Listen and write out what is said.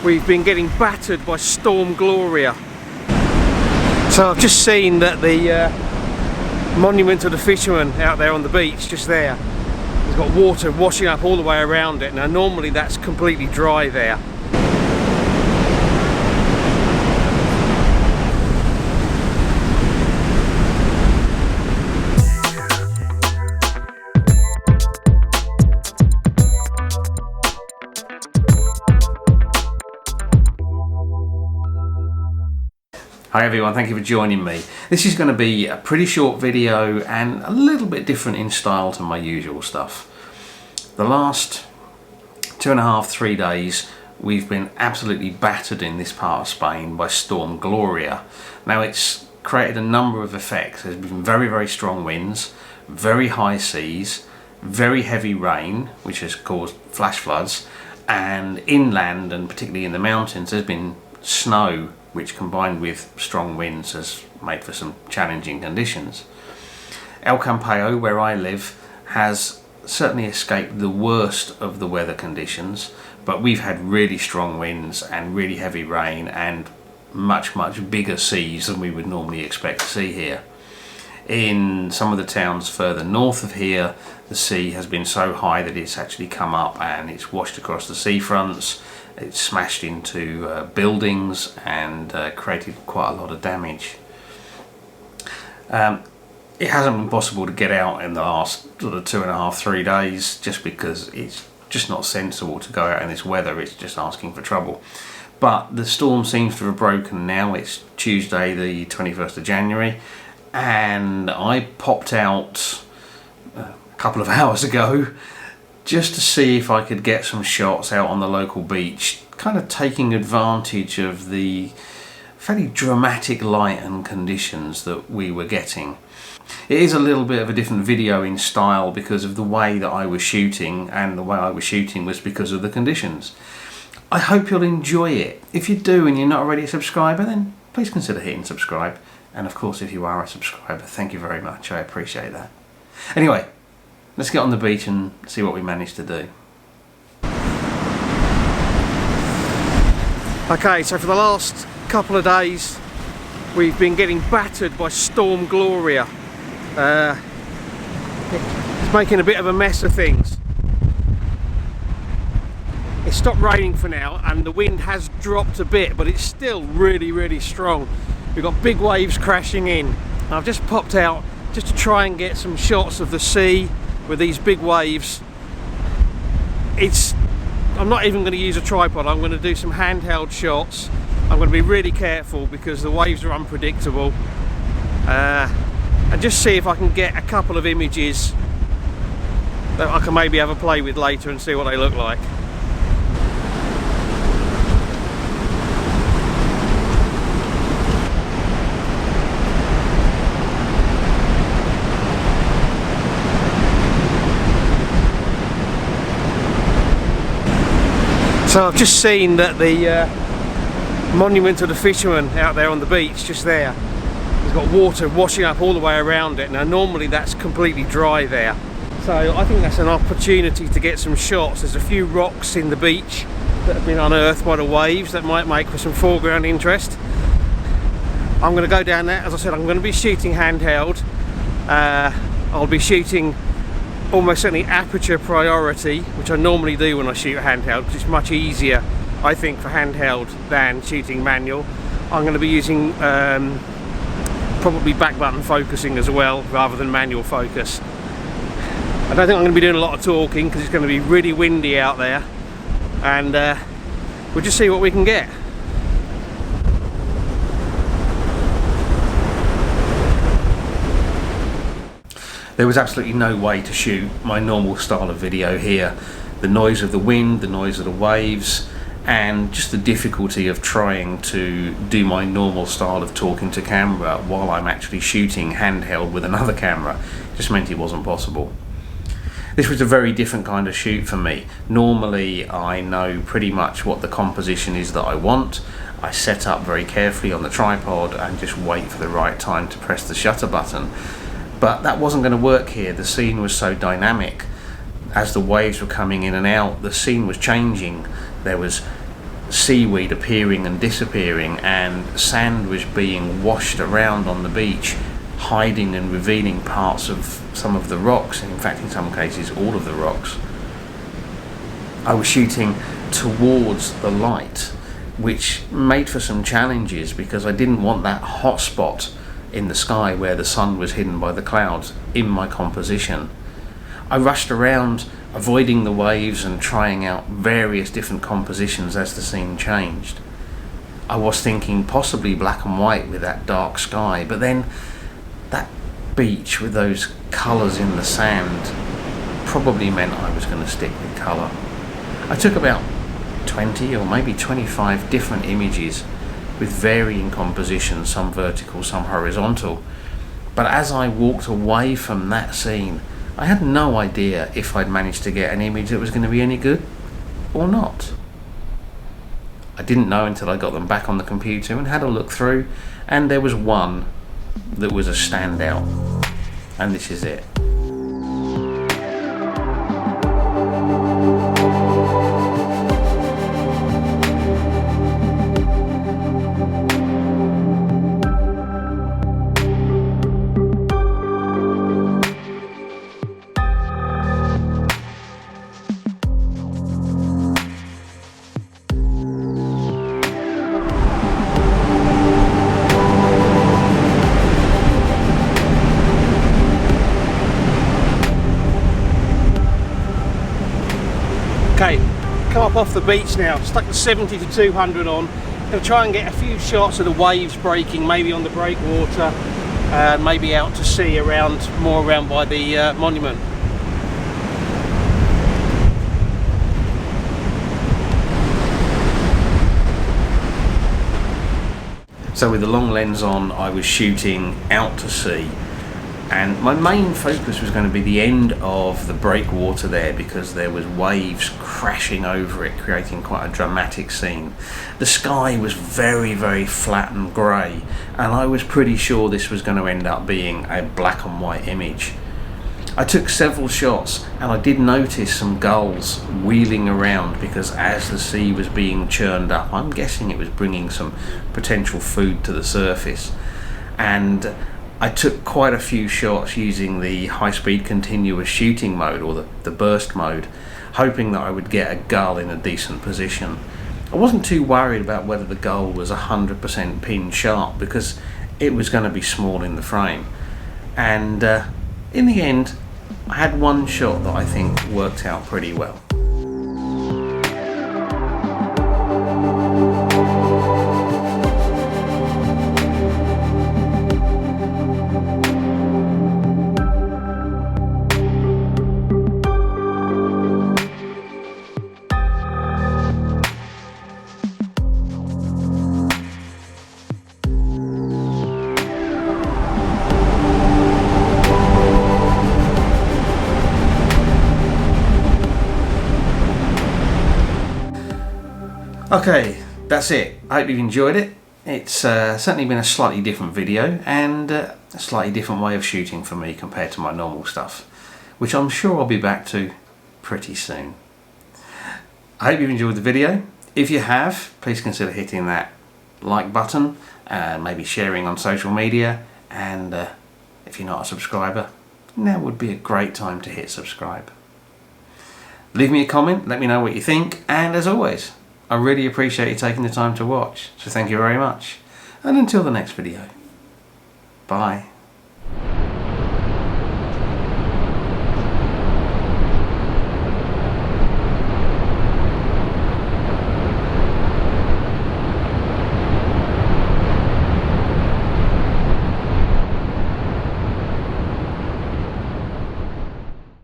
we've been getting battered by Storm Gloria. So I've just seen that the monument of the fisherman out there on the beach, just there, has got water washing up all the way around it. Now normally that's completely dry there. Hi everyone, thank you for joining me. This is going to be a pretty short video and a little bit different in style to my usual stuff. The last 2.5–3 days we've been absolutely battered in this part of Spain by Storm Gloria. Now it's created a number of effects. There's been very strong winds, very high seas, very heavy rain which has caused flash floods, and inland and particularly in the mountains there's been snow, which combined with strong winds has made for some challenging conditions. El Campello, where I live, has certainly escaped the worst of the weather conditions, but we've had really strong winds and really heavy rain and much bigger seas than we would normally expect to see here. In some of the towns further north of here, the sea has been so high that it's actually come up and it's washed across the seafronts. It's smashed into buildings and created quite a lot of damage. It hasn't been possible to get out in the last sort of 2.5–3 days just because it's just not sensible to go out in this weather. It's just asking for trouble. But the storm seems to have broken now. It's Tuesday the 21st of January and I popped out a couple of hours ago just to see if I could get some shots out on the local beach, kind of taking advantage of the fairly dramatic light and conditions that we were getting. It is a little bit of a different video in style because of the way that I was shooting, and the way I was shooting was because of the conditions. I hope you'll enjoy it. If you do and you're not already a subscriber, then please consider hitting subscribe. And of course, if you are a subscriber, thank you very much. I appreciate that. Anyway, let's get on the beach and see what we managed to do. Okay, so for the last couple of days we've been getting battered by Storm Gloria. It's making a bit of a mess of things. It's stopped raining for now and the wind has dropped a bit, but it's still really strong. We've got big waves crashing in. And I've just popped out just to try and get some shots of the sea with these big waves. I'm not even going to use a tripod. I'm going to do some handheld shots. I'm going to be really careful because the waves are unpredictable, and just see if I can get a couple of images that I can maybe have a play with later and see what they look like. So I've just seen that the monument of the fisherman out there on the beach, just there, has got water washing up all the way around it. Now normally that's completely dry there. So I think that's an opportunity to get some shots. There's a few rocks in the beach that have been unearthed by the waves that might make for some foreground interest. I'm going to go down there. As I said, I'm going to be shooting handheld. I'll be shooting almost certainly aperture priority, which I normally do when I shoot handheld because it's much easier, I think, for handheld than shooting manual. I'm going to be using probably back button focusing as well rather than manual focus. I don't think I'm going to be doing a lot of talking because it's going to be really windy out there, and we'll just see what we can get. There was absolutely no way to shoot my normal style of video here. The noise of the wind, the noise of the waves, and just the difficulty of trying to do my normal style of talking to camera while I'm actually shooting handheld with another camera just meant it wasn't possible. This was a very different kind of shoot for me. Normally I know pretty much what the composition is that I want. I set up very carefully on the tripod and just wait for the right time to press the shutter button. But that wasn't going to work here. The scene was so dynamic. As the waves were coming in and out, the scene was changing. There was seaweed appearing and disappearing, and sand was being washed around on the beach, hiding and revealing parts of some of the rocks, in fact in some cases all of the rocks. I was shooting towards the light, which made for some challenges because I didn't want that hot spot in the sky where the sun was hidden by the clouds in my composition. I rushed around avoiding the waves and trying out various different compositions as the scene changed. I was thinking possibly black and white with that dark sky, but then that beach with those colours in the sand probably meant I was going to stick with colour. I took about 20 or maybe 25 different images with varying compositions, some vertical, some horizontal. But as I walked away from that scene, I had no idea if I'd managed to get an image that was going to be any good or not. I didn't know until I got them back on the computer and had a look through, and there was one that was a standout, and this is it. Okay, come up off the beach now, stuck the 70 to 200 on. Gonna try and get a few shots of the waves breaking, maybe on the breakwater, maybe out to sea more around by the monument. So with the long lens on, I was shooting out to sea, and my main focus was going to be the end of the breakwater there because there was waves crashing over it, creating quite a dramatic scene. The sky was very, very flat and grey, and I was pretty sure this was going to end up being a black and white image. I took several shots, and I did notice some gulls wheeling around because as the sea was being churned up, I'm guessing it was bringing some potential food to the surface. And I took quite a few shots using the high-speed continuous shooting mode, or the burst mode, hoping that I would get a gull in a decent position. I wasn't too worried about whether the gull was 100% pin sharp because it was going to be small in the frame. And in the end, I had one shot that I think worked out pretty well. Okay, that's it. I hope you've enjoyed it. It's certainly been a slightly different video and a slightly different way of shooting for me compared to my normal stuff, which I'm sure I'll be back to pretty soon. I hope you've enjoyed the video. If you have, please consider hitting that like button and maybe sharing on social media, and if you're not a subscriber, now would be a great time to hit subscribe. Leave me a comment, let me know what you think, and as always, I really appreciate you taking the time to watch, so thank you very much. And until the next video, bye.